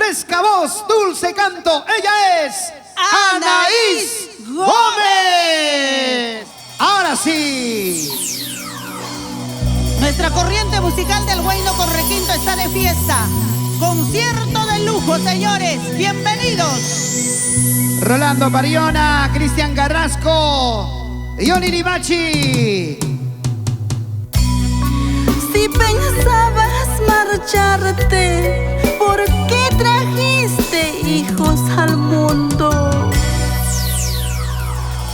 fresca voz, dulce canto, ella es Anaís Gómez. Ahora sí. Nuestra corriente musical del Huayno Correquinto está de fiesta. Concierto de lujo, señores. Bienvenidos. Rolando Pariona, Cristian Carrasco, Johnny Limachi. Si pensabas marcharte, ¿por qué trajiste hijos al mundo?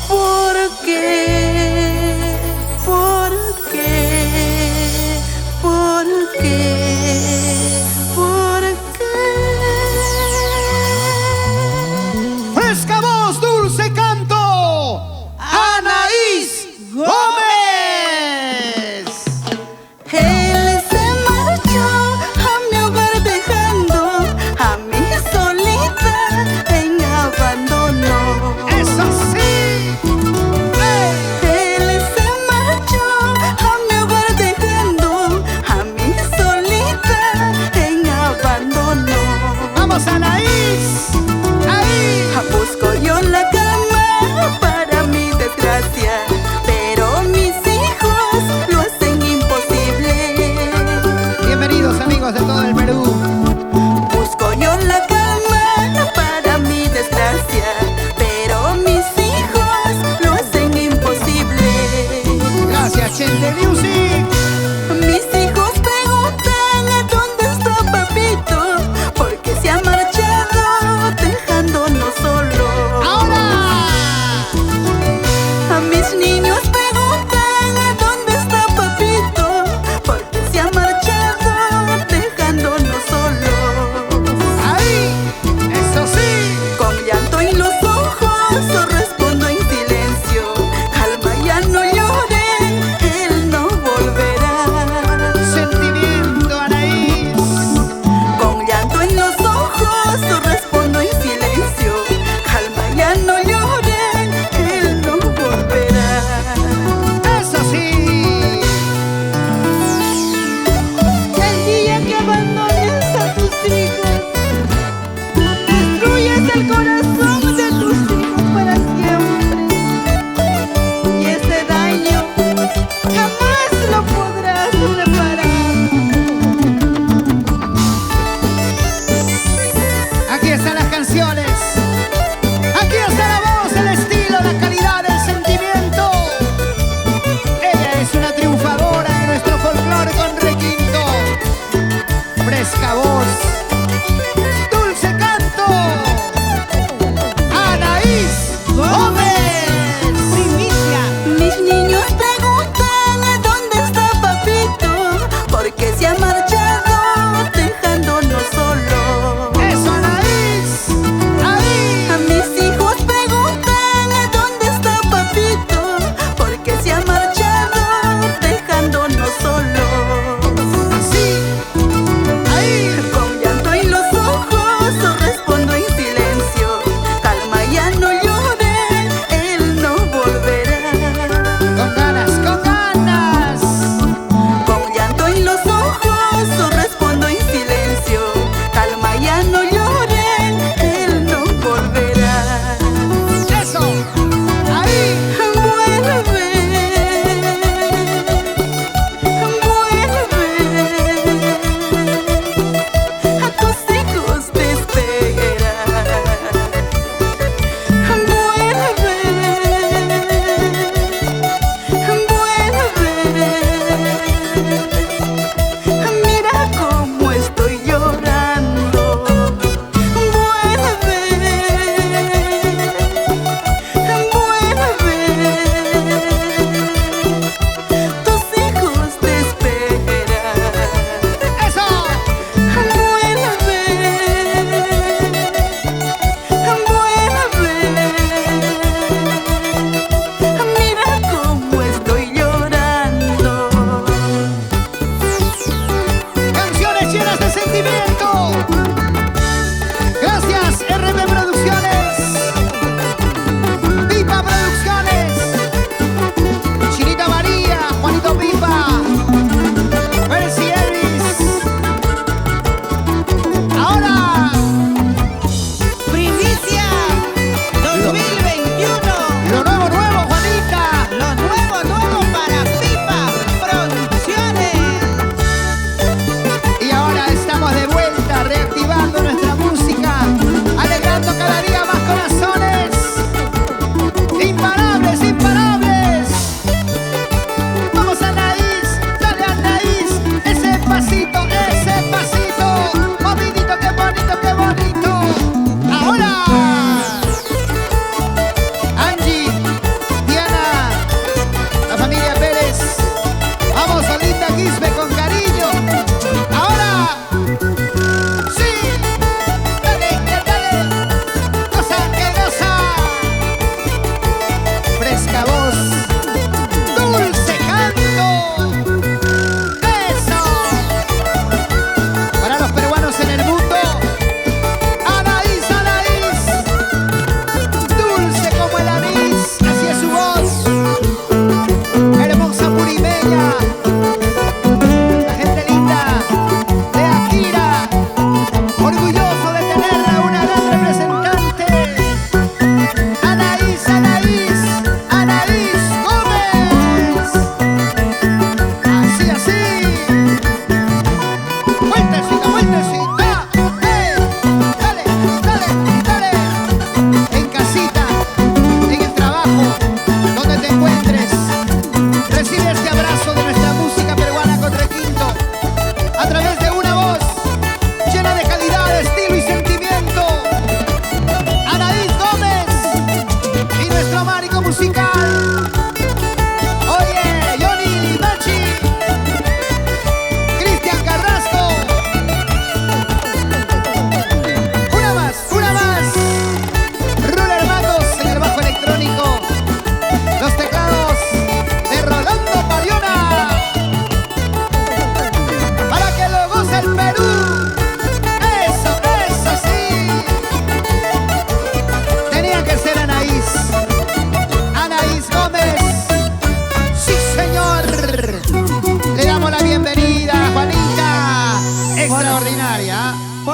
¿Por qué? ¿Por qué? ¿Por qué? ¿Por qué? Fresca voz, dulce canto, Anaís Gómez. Él se marchó a mi hogar dejando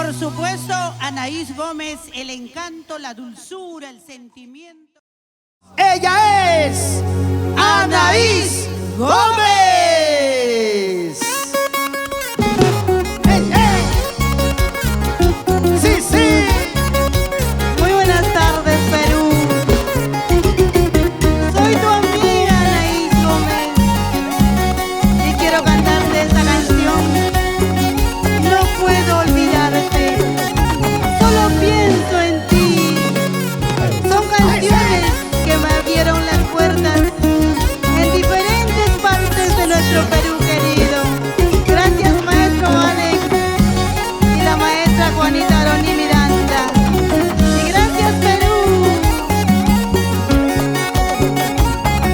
Por supuesto, Anaís Gómez, el encanto, la dulzura, el sentimiento. Ella es Anaís Gómez. ¡Ey, ey! ¡Sí, sí! Muy buenas tardes, Perú. Soy tu amiga Anaís Gómez y quiero cantarte esta canción. No puedo olvidarte, solo pienso en ti. Son canciones que me abrieron las puertas en diferentes partes de nuestro Perú querido. Gracias, maestro Alex y la maestra Juanita Aroni Miranda. Y gracias, Perú.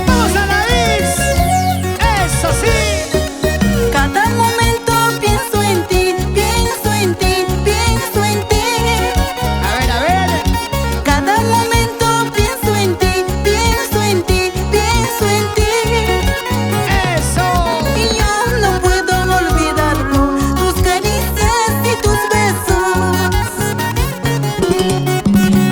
¡Vamos, Anaís! ¡Eso sí! Cada momento pienso en ti, pienso en ti, pienso en ti. A ver, a ver. Cada momento pienso en ti, pienso en ti, pienso en ti. ¡Eso! Y yo no puedo olvidarlo, tus caricias y tus besos.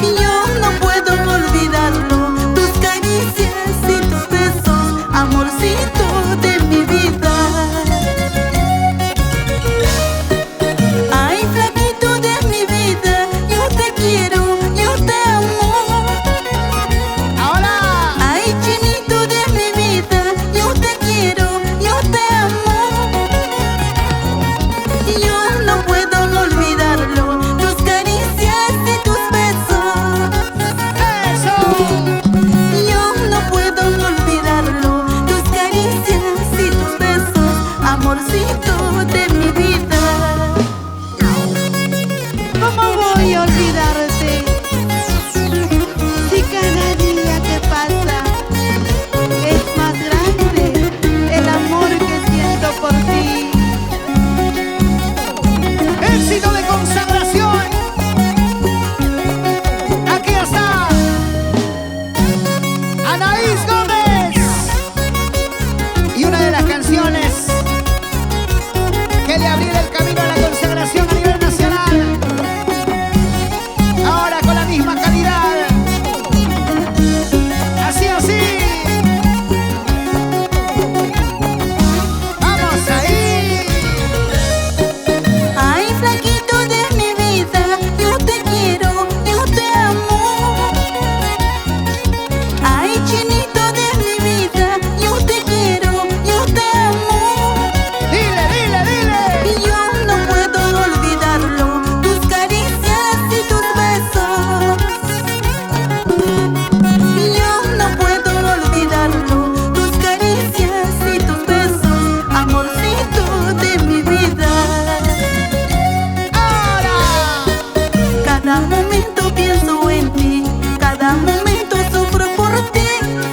Y yo no puedo olvidarlo, tus caricias y tus besos, amorcito de mi vida. Ay, flaquito de mi vida, yo te quiero, yo te amo. ¡Ahora! Ay, chinito de mi vida, yo te quiero, yo te amo. Y yo no puedo olvidarlo, tus caricias y tus besos. ¡Eso! Y yo no puedo olvidarlo, tus caricias y tus besos, amorcito de mi vida. ¿Cómo voy a olvidarte? Si cada día que pasa es más grande el amor que siento por ti. ¡Éxito de consagración! Aquí está Anaís Gómez. Y una de las canciones que le abriera el camino a la consagración a nivel nacional. Ahora con la misma calidad. Así, así. ¡Vamos ahí! Ay, flaquito de mi vida, yo te quiero, yo te amo. Ay, chinito de mi vida, yo te quiero, yo te amo. ¡Dile, dile, dile! Y yo no puedo olvidarlo, tus caricias y tus besos. Y yo no puedo olvidarlo, tus caricias y tus besos, amorcito de mi vida. ¡Ahora! Cada momento pienso en ti, cada momento sufro por ti.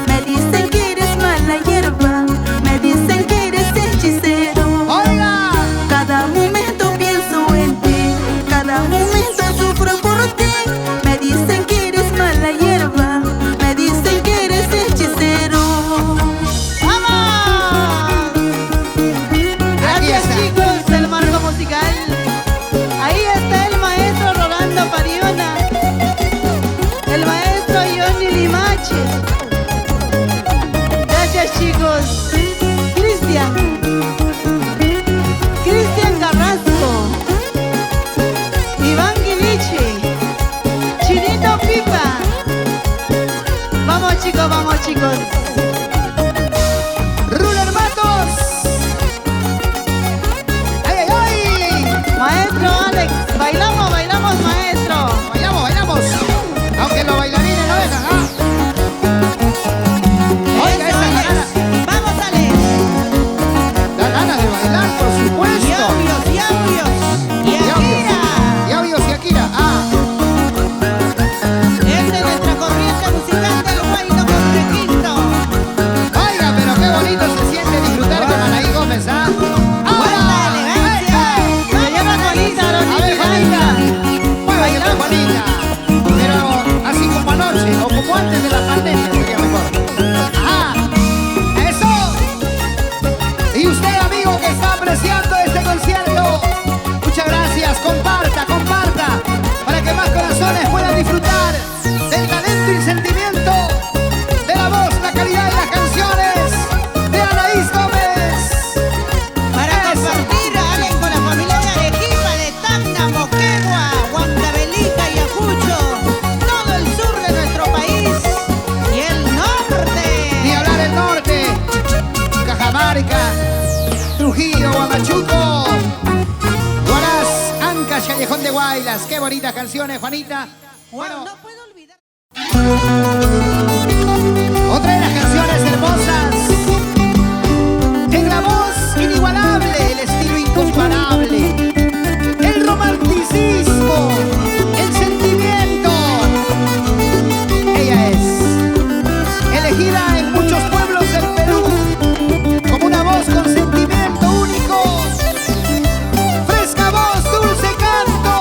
Me dicen que eres mala hierba, me dicen que eres hechicero. ¡Oiga! Cada momento pienso en ti, cada momento sufro por ti. Me dicen que eres mala hierba, me dicen que eres hechicero. ¡Vamos! Aquí Gracias, está. chicos, del marco musical. Ahí está el maestro Rolando Pariona, el maestro Johnny Limache. Gracias, chicos. Cristian Carrasco, Iván Guiliche, Chinito Pipa. Vamos, chicos, vamos, chicos. ¡Ruler Matos! ¡Ay, ay, ay! Maestro Alex, bailamos, bailamos, maestro. Bailamos, bailamos. Aunque los bailarines no dejan, ¿ah? Oiga, Eso esa es. ganas, Vamos, Alex. da ganas de bailar, por supuesto. Y audios. Y Akira. Yauyos y Akira. Ah, Esta es nuestra corriente musical del Huayno con requinto. Pachuco, Huaraz, Ancas, Callejón de Guaylas. Qué bonitas canciones, Juanita. Bueno, No puedo olvidar. otra de las canciones hermosas. En la voz inigualable, el estilo incomparable, el romanticismo, el sentimiento. Ella es elegida en muchos pueblos del Perú como una voz con sentimiento único. Fresca voz, dulce canto.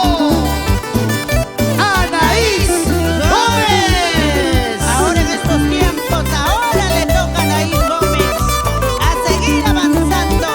Anaís Gómez. Ahora en estos tiempos, ahora le toca a Anaís Gómez a seguir avanzando.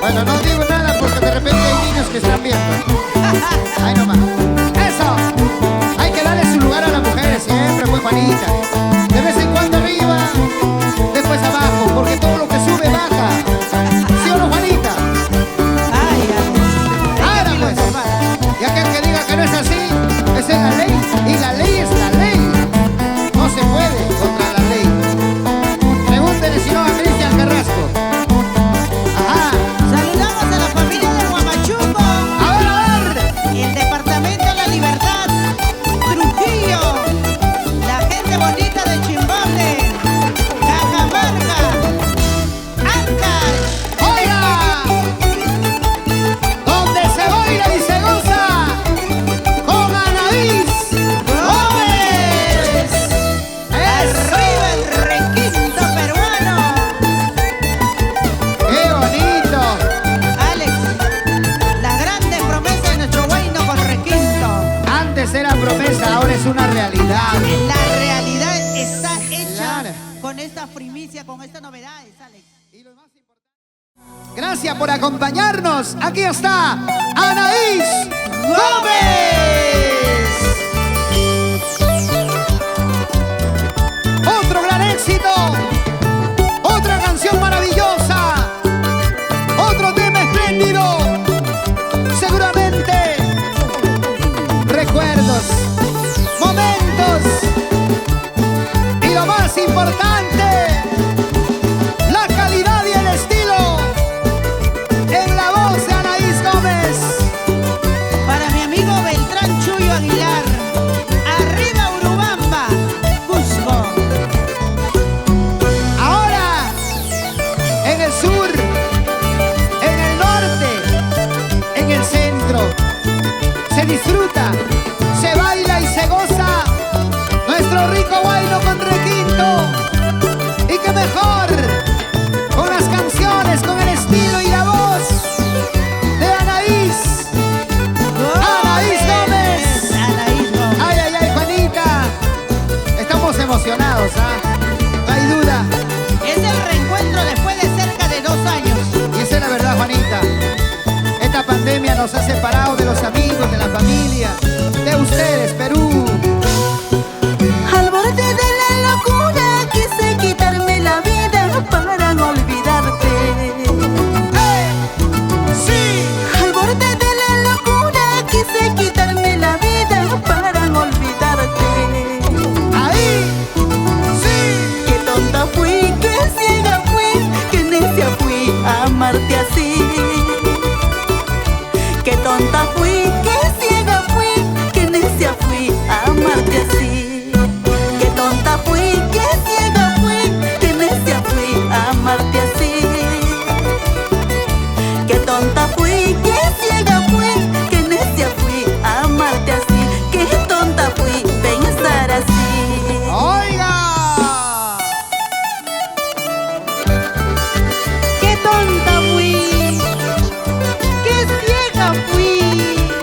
Bueno, no digo nada porque de repente hay niños que están viendo. Ahí nomás. ¡Eso! Hay que darle su lugar a las mujeres siempre, pues, Juanita. De vez en cuando arriba, después abajo, porque todo lo que sube baja. ¿Sí o no, Juanita? Ay, Ahora, pues. Y aquel que diga que no es así, esa es la ley. Y la ley es la ley. No se puede contra la ley. Pregúntenle si no a Cristian Carrasco. Ajá. saludamos a la familia de Huamachuco, A ver. el departamento de la Libertad, Trujillo, la gente bonita de Chimbote, Cajamarca, Ancash. ¡Oiga! Donde se baila y se goza con Anaís Gómez. Arriba el requinto peruano. ¡Qué bonito! Alex, la grande promesa de nuestro guayno con requinto. Antes era promesa, ahora es una realidad. La realidad está hecha Claro. con esta primicia, con estas novedades, Alex. Gracias por acompañarnos. Aquí está Anaís Gómez. Otro gran éxito. Otra canción maravillosa. Otro tema espléndido. Seguramente recuerdos, momentos y lo más importante, la calidad y el estilo en la voz de Anaís Gómez. Para mi amigo Beltrán Chuyo Aguilar, arriba Urubamba, Cusco. Ahora, en el sur, en el norte, en el centro, se disfruta, se baila y se goza nuestro rico guayno con requinto. Y qué mejor, con las canciones, con el estilo y la voz de Anaís. Anaís Gómez. Anaís Gómez. Ay, ay, ay, Juanita. Estamos emocionados, ¿ah? No hay duda. Es el reencuentro después de cerca de 2 años. Y esa es la verdad, Juanita. Esta pandemia nos ha separado de los amigos, de la familia, de ustedes, Perú. Al borde de la locura quise quitarme la vida para no olvidarte. ¡Sí! Al borde de la locura quise quitarme la vida para no olvidarte. ¡Ahí! ¡Sí! Qué tonta fui, qué ciega fui, qué necia fui a amarte así. Qué tonta fui, qué ciega fui, qué necia fui a amarte así. Qué tonta fui, qué ciega fui, qué necia fui a amarte así. Qué tonta fui, qué ciega fui, qué necia fui a amarte así. Qué tonta fui pensar así. ¡Oiga! ¡Qué tonta fui! ¡Qué ciega fui!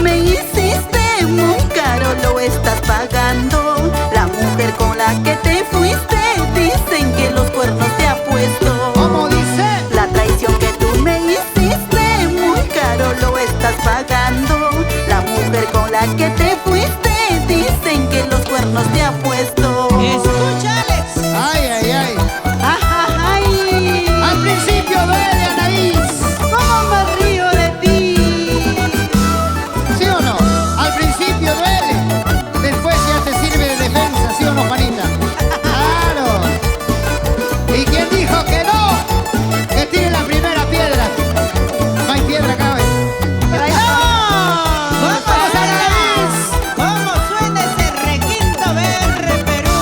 me hiciste muy caro lo estás pagando. La mujer con la que te fuiste dicen que los cuernos te ha puesto. ¿Cómo dice? La traición que tú me hiciste muy caro lo estás pagando. La mujer con la que te fuiste dicen que los cuernos te ha puesto. Escúchales. Ay, ay, ay. Ay, Al principio duele, Anaís. cómo me río de ti. ¿Sí o no? Al principio duele. Después ya te sirve de defensa, ¿sí o no, Juanita? Claro. ¿Y quién dijo que no? Que tire la primera piedra. No hay piedra acá hoy. ¡Vamos, Anaís! ¿Cómo suena ese requinto BR Perú?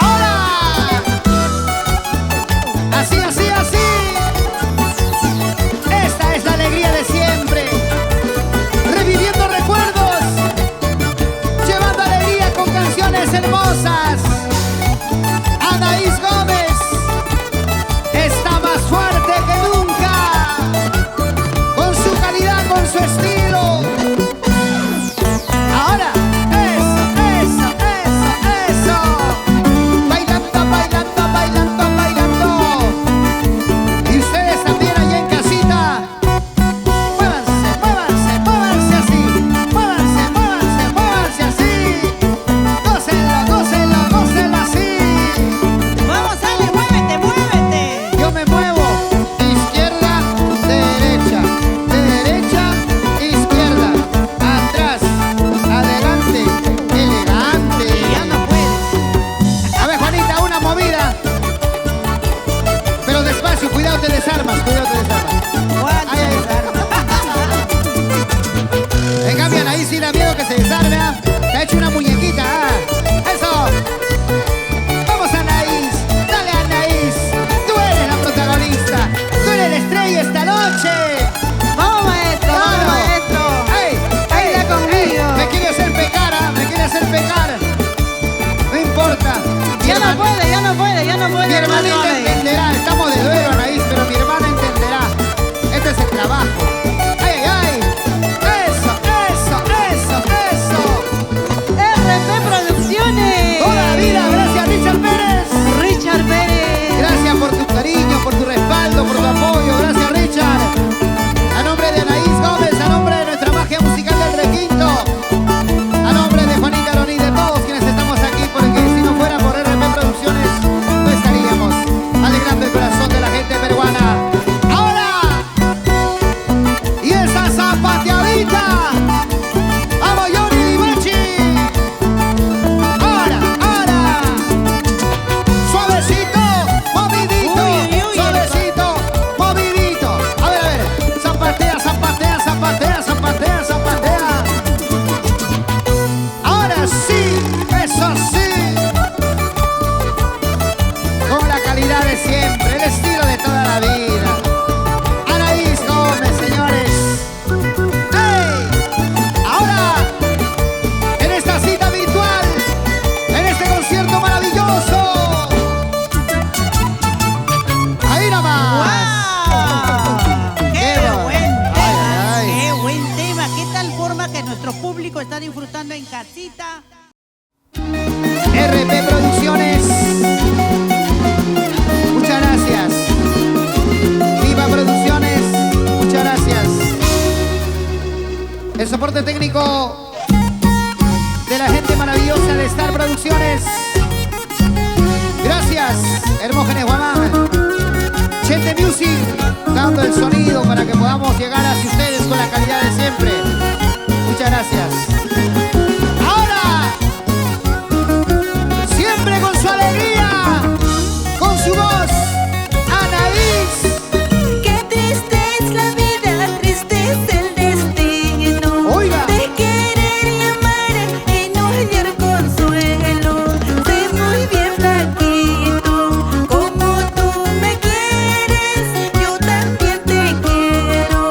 ¡Ahora! Así, así, así. Esta es la alegría de siempre. Reviviendo recuerdos. Llevando alegría con canciones hermosas. Anaís Gómez está más fuerte que nunca. Con su calidad, con su estilo. Ahora, eso, eso, eso, eso. Bailando, bailando, bailando, bailando. Y ustedes también allá en casita. Muévanse, muévanse, muévanse así. Muévanse, muévanse, muévanse así. Gócenlo, gócenlo, gócenlo así. Vamos, Ale, muévete, muévete. Yo me muevo. Izquierda, derecha. Derecha, izquierda. Atrás, adelante. Elegante. Ya no puedes. A ver, Juanita, una movida. Pero despacio, cuidado, te desarmas, cuidado, te desarmas. Ay, ay. En cambio, Anaís sí da miedo que se desarme, ¿ah? Te ha hecho una muñequita, ¿ah? ¡Eso! ¡Vamos, Anaís! ¡Dale, Anaís! ¡Tú eres la protagonista! ¡Tú eres la estrella esta noche! Vamos, maestro, vamos, Claro. maestro. ¡Ey! Baila conmigo. Me quiere hacer pecar, ¿ah? Me quiere hacer pecar. No importa. Mi Ya no hermano- puede, ya no puede, ya no puede. Mi hermanita hermano Ale. entenderá, estamos de duelo, Anaís, pero mi hermana entenderá. Este es el trabajo. ¡Ay, ay, ay! ¡Eso, eso, eso, eso! RP Producciones. ¡Toda la vida! ¡Gracias, Richard Pérez! Richard Pérez. Gracias por tu cariño, por tu respaldo, por tu apoyo. Gracias, Richard. A nombre de Anaís Gómez, a nombre de nuestra magia musical del requinto, a nombre de Juanita Loni, de todos quienes estamos aquí, porque si no fuera por RP Producciones, no estaríamos alegrando el corazón de la gente peruana. ¡Ahora! ¡Y esa zapateadita! ¡Vamos, Johnny Limachi! ¡Ahora, ahora! Suavecito, movidito, Uy, uy, uy, suavecito, movidito. A ver, zapatea, zapatea, zapatea, zapatea, zapatea. Ahora sí, eso sí. Con la calidad de siempre, el estilo de toda la vida. Anaís Gómez, señores. ¡Ey! Ahora, en esta cita virtual, en este concierto maravilloso. Ahí nomás. ¡Wow! ¡Qué Qué buen bueno. tema! Ay, ay. ¡Qué buen tema! ¿Qué tal forma que nuestro público está disfrutando en casita? RP Producciones. Muchas gracias. Viva Producciones. Muchas gracias. El soporte técnico de la gente maravillosa de Star Producciones. Gracias, Hermógenes Guamán. Chente Music, dando el sonido para que podamos llegar hacia ustedes con la calidad de siempre. Muchas gracias. Ahora, siempre con su alegría, con su voz, Anaís. Qué triste es la vida, triste es el destino. Oiga. De querer y amar y no hallar consuelo. Sé muy bien flaquito, como tú me quieres, yo también te quiero.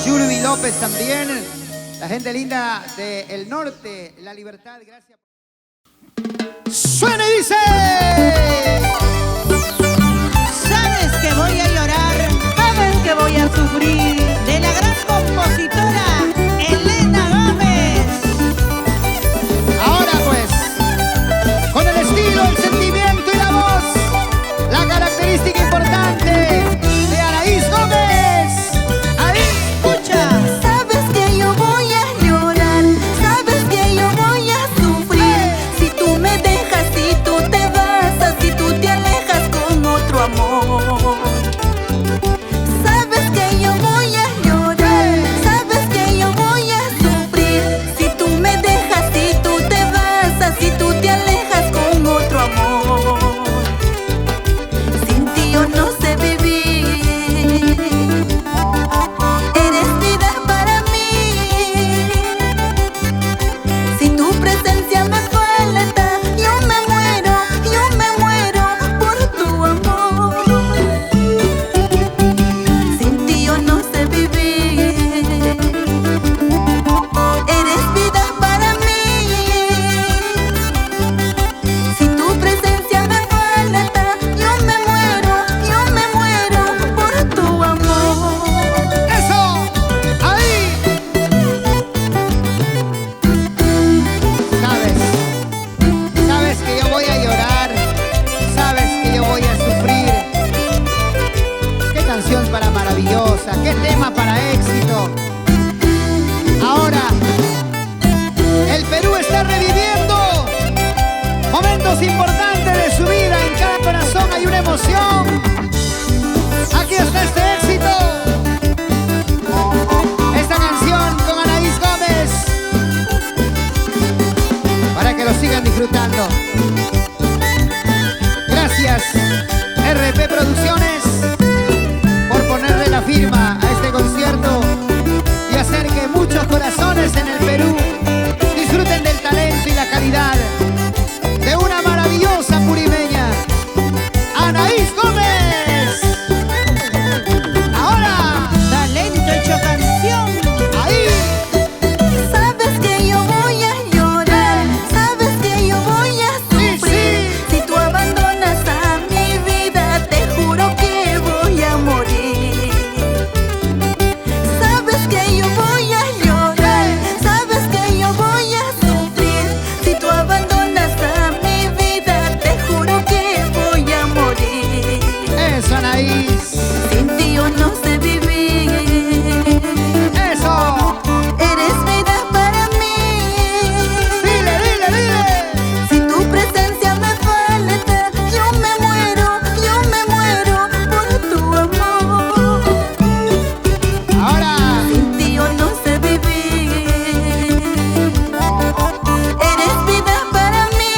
Yurbi López también. La gente linda del norte, La Libertad, gracias. ¡Suena y dice! Sabes que voy a llorar, sabes que voy a sufrir. De la gran compositora Elena Gómez. Ahora pues, con el estilo, el sentimiento y la voz, la característica importante de Anaís Gómez. Ahí, escucha. Sabes que yo voy a llorar, sabes que yo voy a sufrir. Si tú me dejas, si tú te vas, si tú te alejas con otro amor. Sabes que yo voy a llorar, sabes que yo voy a sufrir. Si tú me dejas, si tú te vas, si tú te alejas con otro amor. Sin ti yo no sé vivir. Eres vida para mí. Si tu presencia me falta, yo me muero por tu amor. Sin ti yo no sé vivir. Eres vida para mí. Si tu presencia me falta, yo me muero por tu amor. ¡Eso! ¡Ahí! Sabes que yo voy a llorar, sabes que yo voy a sufrir. Qué canción para maravillosa, qué tema para éxito. Ahora, el Perú está reviviendo momentos importantes de su vida. En cada corazón hay una emoción. Aquí está este éxito. Esta canción con Anaís Gómez, para que lo sigan disfrutando. Gracias RP Producciones por ponerle la firma a este concierto y hacer que muchos corazones en el Perú disfruten del talento y la calidad de una maravillosa purimeña, Anaís Gómez. Ahora, Talento hecho canción. ahí. Sabes que yo voy a llorar, sabes que yo voy a Sí, sufrir. sí. Si tú abandonas a mi vida, te juro que voy a morir. Sabes que yo voy a llorar, sabes que yo voy a sufrir. Si tú abandonas a mi vida, te juro que voy a morir. Eso, Anaís. Sin ti yo no sé vivir. Eso. Eres vida para mí. Dile, dile, dile. Si tu presencia me falta, yo me muero por tu amor. Ahora. Sin ti yo no sé vivir. Eres vida para mí.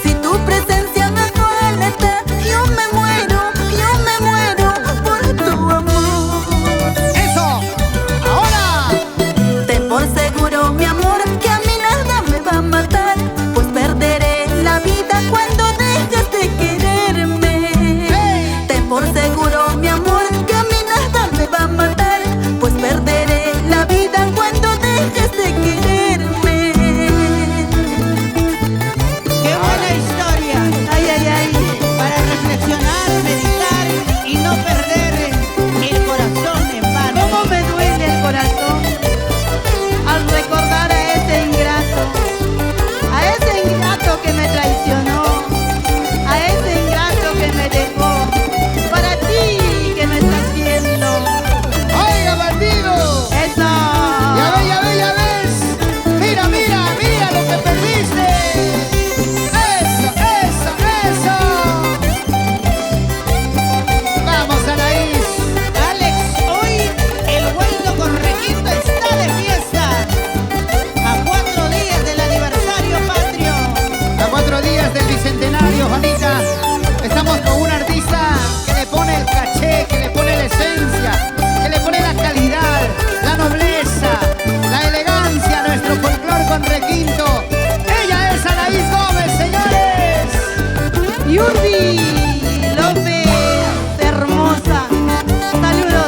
Si tu presencia me falta, yo me muero por tu amor. Eso. Ahora. Ten por seguro, mi amor, que a mí nada me va a matar, pues perderé la vida cuando dejes de quererme. Hey. Ten por seguro, mi amor, que a mí nada me va a matar, pues perderé la vida cuando dejes de quererme. Qué buena historia. Ay, ay, ay. Para reflexionar, meditar y no perder el corazón en vano. ¿Cómo me duele el corazón al recordar a ese ingrato que me traicionó, a ese ingrato que me dejó? Para ti que me estás viendo. Oiga, bandido. Eso. Ya ves. Mira, mira, mira lo que perdiste. Eso, eso, eso. Vamos, Anaís. Alex, hoy el Huayno con Requinto está de fiesta. A 4 días del aniversario patrio. A 4 días del bicentenario, Juanita. Estamos con un artista que le pone el caché, que le pone la esencia, que le pone la calidad, la nobleza, la elegancia a nuestro folclor con requinto. Ella es Anaís Gómez, señores. Yurbi López, hermosa. Saludos.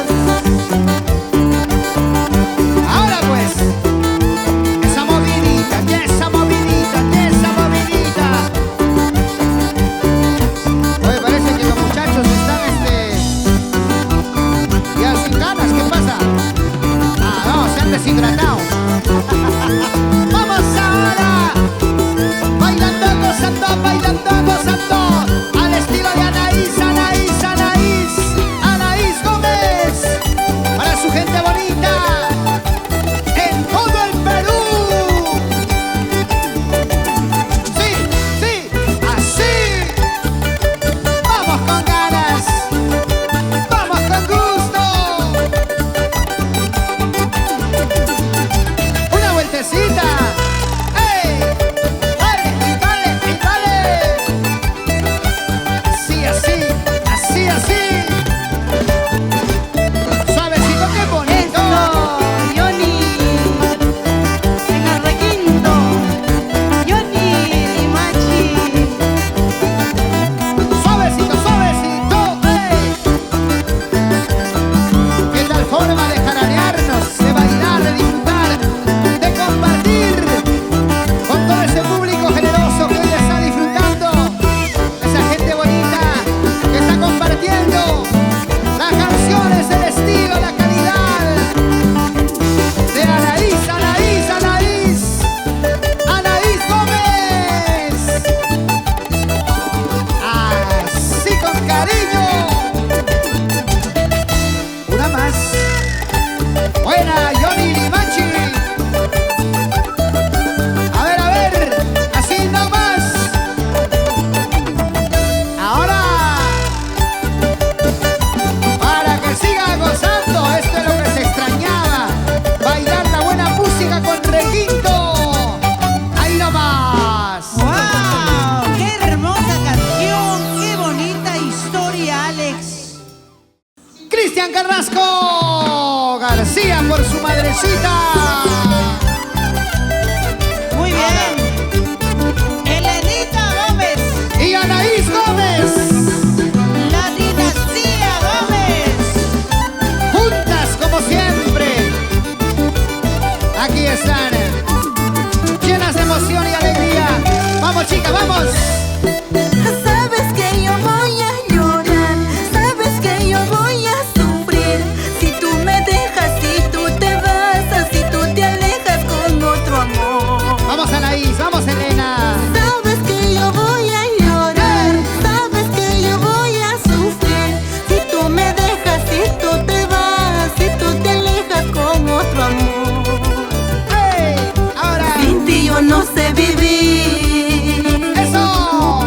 Carrasco García por su madrecita. Muy bien. Elenita Gómez. Y Anaís Gómez. La dinastía Gómez. Juntas como siempre. Aquí están, llenas de emoción y alegría. Vamos, chicas, vamos. Sabes que yo voy a llorar, sabes que yo voy a sufrir. Si tú me dejas, si tú te vas, si tú te alejas con otro amor. Vamos, Anaís, vamos, Elena. Sabes que yo voy a llorar, sabes que yo voy a sufrir. Si tú me dejas, si tú te vas, si tú te alejas con otro amor. ¡Hey! Ahora. Sin ti yo no sé vivir. ¡Eso!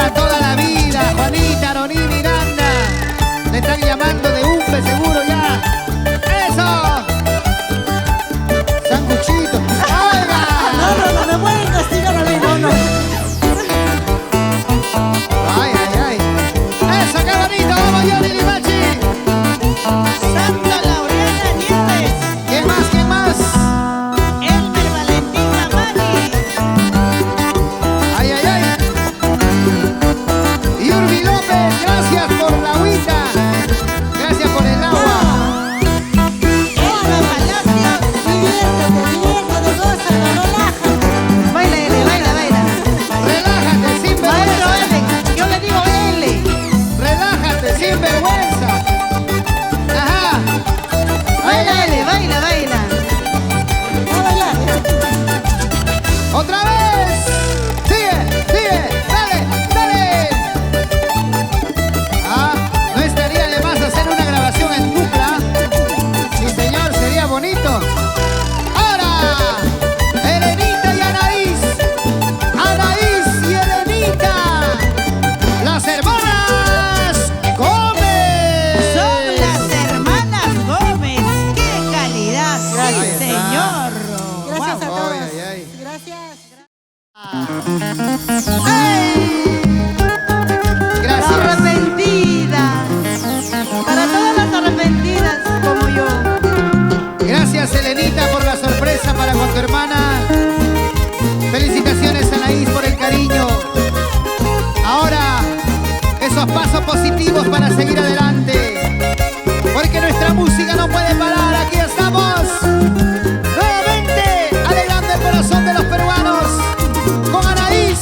para toda la vida. Juanita, Aroní, Miranda. Le están llamando de Umbe, seguro ya. ¡Eso! Sanguchito. ¡Oiga! No me pueden castigar a mí, no. ¡Ay, ay, ay! ¡Eso, qué bonito! ¡Vamos, Johnny Limachi! Santa Laureana Nieves. ¿Quién más? ¿Quién más? Elmer Valentín Mamani. ¡Ay, ay, ay! Y Urbi López, gracias por la agüita. Gracias por el agua. Elba Palacios. Diviértete, gózalo, relájate. Baila, L, baila. Relájate, sin Maestro vergüenza. L, yo le digo L. Relájate, sin vergüenza. Ajá. Baila, L, baila. A bailar. Otra vez. Sigue. Dale. Ah, no estaría de más hacer una grabación en dupla. Sí, señor, sería bonito. Ahora, Elenita y Anaís. Anaís y Elenita. Las hermanas Gómez. Son las hermanas Gómez. ¡Qué calidad! Ahí ¡Sí, está. señor! Gracias a Ay, todos. ay, ay. Gracias. ¡Ey! Gracias. Arrepentidas. Para todas las arrepentidas como yo. Gracias, Elenita, por la sorpresa para con tu hermana. Felicitaciones, Anaís, por el cariño. Ahora, esos pasos positivos para seguir adelante. Porque nuestra música no puede parar. Aquí estamos. Nuevamente, alegrando el corazón de los peruanos. Con Anaís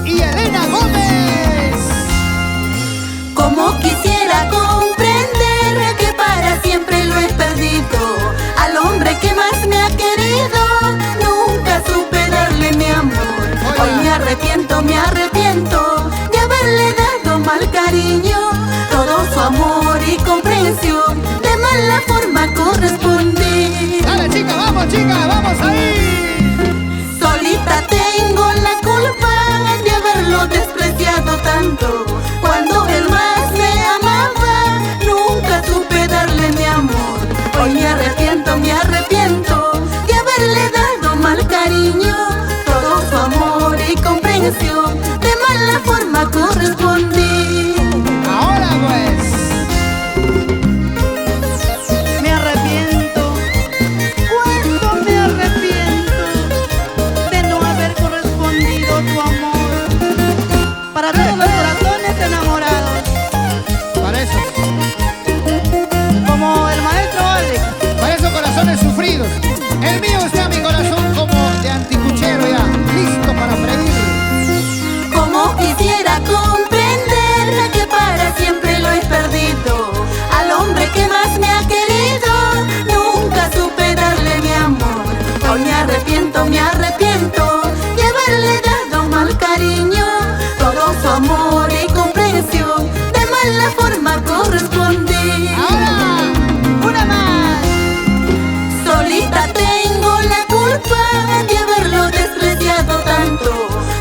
y Elena Gómez. Como quisiera comprender que para siempre lo he perdido. Al hombre que más me ha querido, nunca supe darle mi amor. Hola. Hoy me arrepiento de haberle dado mal cariño. Todo su amor y comprensión, de mala forma correspondí. Dale, chica, vamos ahí. Solita tengo la culpa de haberlo despreciado tanto. Cuando él más me amaba, nunca supe darle mi amor. Hoy me arrepiento de haberle dado mal cariño. Todo su amor y comprensión, de mala forma correspondí. Ahora pues. Me arrepiento. ¿Cuánto me arrepiento de no haber correspondido tu amor? Para todos los corazones enamorados, Para eso. como el maestro Alex. Para esos corazones sufridos. El mío está mi corazón como de anticuchero ya, listo para freír. Como quisiera comprender que para siempre lo he perdido. Al hombre que más me ha querido, nunca supe darle mi amor. Hoy me arrepiento de haberle dado mal cariño. Todo su amor y comprensión, de mala forma correspondí. Ahora, Una más. Solita tengo la culpa de haberlo despreciado tanto.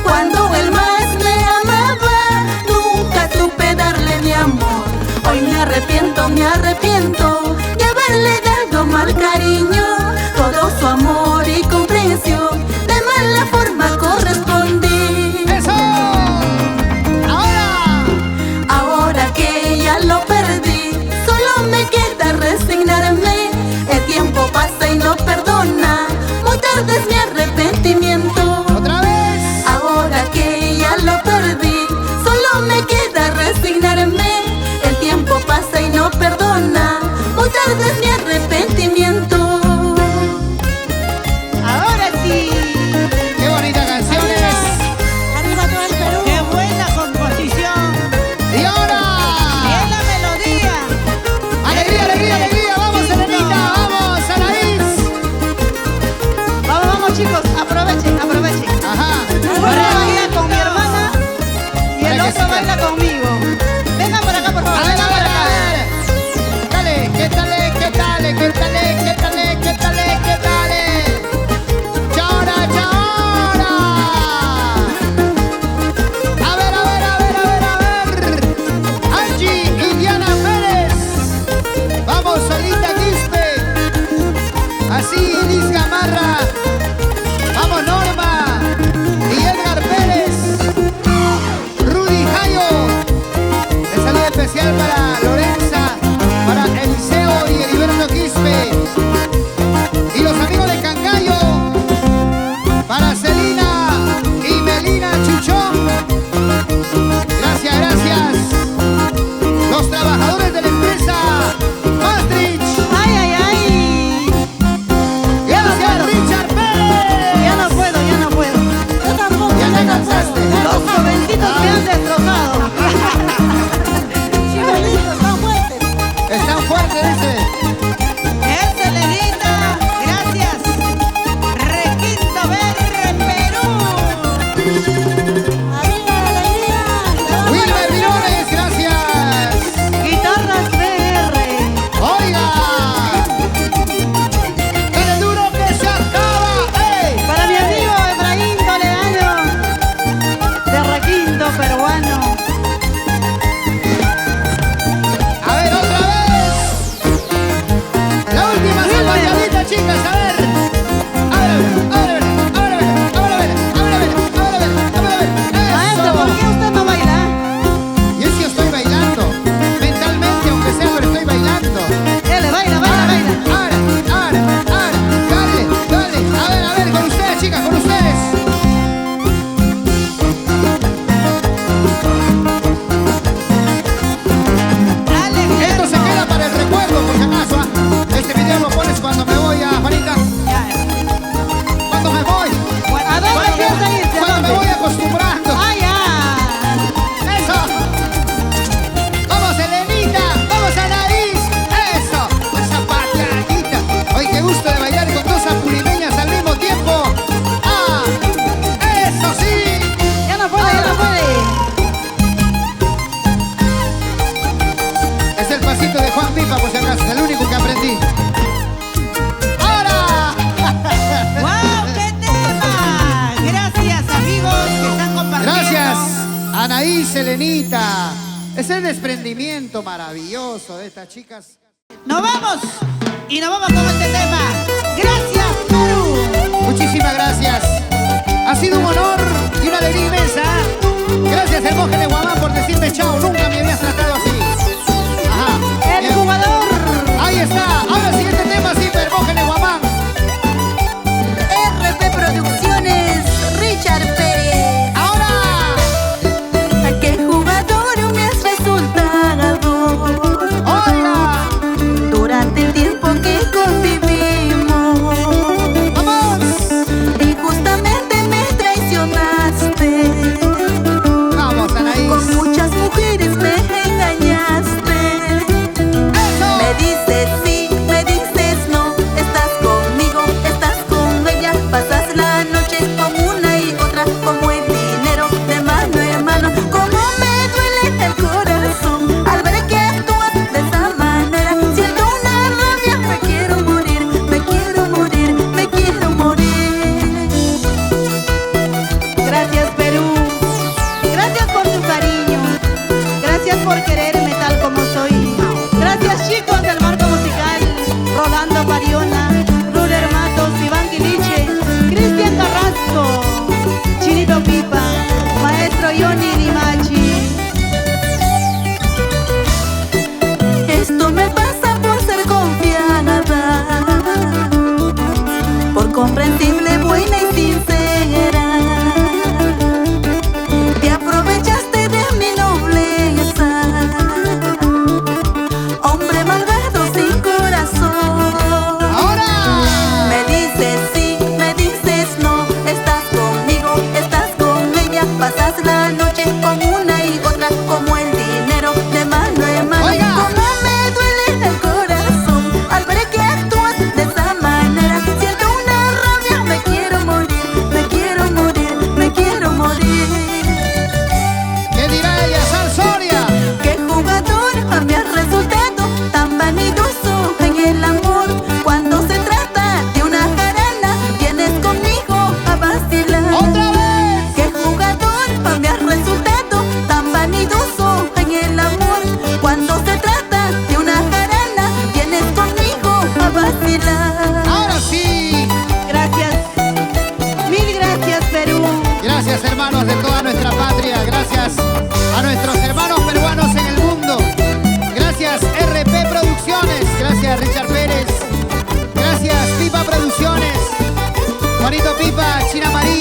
Cuando él más me amaba, nunca supe darle mi amor. Hoy me arrepiento de haberle dado mal cariño. Todo su amor y comprensión, de mala forma correspondí. eso. Ahora que ya lo perdí, solo me queda resignarme. El tiempo pasa y no perdona, muy tarde es mi arrepentimiento. Otra vez. Ahora que ya lo perdí, solo me queda resignarme. El tiempo pasa y no perdona, muy tarde es mi arrepentimiento. Ahora sí. Qué bonitas canciones. Arriba todo el Perú. ¡Qué buena composición! Y ahora. ¡Es la melodía! Alegría. Vamos, Elenita. Vamos, Anaís. Vamos chicos, aprovechen. Ajá. Ahora baila con mi hermana y el Para que otro siga. baila conmigo. Vengan por acá, por favor. A ver. Vengan por acá. Dale, ¿qué tal? Elenita. Ese desprendimiento maravilloso de estas chicas. Nos vamos y nos vamos con este tema. Gracias, Perú. Muchísimas gracias. Ha sido un honor y una alegría inmensa. Gracias, Hermógenes de Guamán, por decirme chao. Nunca me habías tratado así. Ajá. El jugador. Ahí está. Ahora el siguiente tema, sí, Hermógenes de Guamán. RP Producciones, Richard Pérez. Ahora. ¿Qué jugador me has resultado? Hola. Durante el tiempo que convivimos. Vamos. Y justamente me traicionaste. Vamos, Anaís. Con muchas mujeres me engañaste. Eso. Me dices sí, me dices no. Estás conmigo, estás con ella. Pasas la noche con una y otra. Como el dinero de mano en mano. Como me duele el corazón al ver que actúas de esa manera. Siento una rabia, me quiero morir, me quiero morir, me quiero morir. Gracias, Perú. Gracias por tu cariño. Gracias por quererme tal como soy. Gracias, chicos del marco musical. Rolando Pariona, Ruler Matos, Iván Quiliche, Cristian Carrasco, Chinito Pipa, Maestro Johnny Limachi. Esto me pasa por ser confiada, por comprensible, buena y sincera. Te aprovechaste de mi nobleza, hombre malvado sin corazón. Ahora. Me dices sí, me dices no. Estás conmigo, estás con ella. Pasas la noche con una y otra. Como el dinero de mano en mano. Oiga. Como me duele el corazón al ver que actúas de esa manera. Siento una rabia, me quiero morir, me quiero morir, me quiero morir. ¿Qué dirá ella, Salsoria? ¿Qué jugador me has resultado tan vanidoso en el amor? Cuando se trata de una jarana, vienes conmigo a vacilar. ¡Otra vez! ¿Qué jugador me has resultado tan vanidoso en el amor? Cuando se trata de una jarana, vienes conmigo a vacilar. Ahora sí. Gracias. Mil gracias, Perú. Gracias, hermanos de toda nuestra patria. Gracias a nuestros hermanos peruanos en el mundo. Gracias, RP Producciones. Gracias, Richard Pérez. Gracias, Pipa Producciones. Juanito Pipa, China María.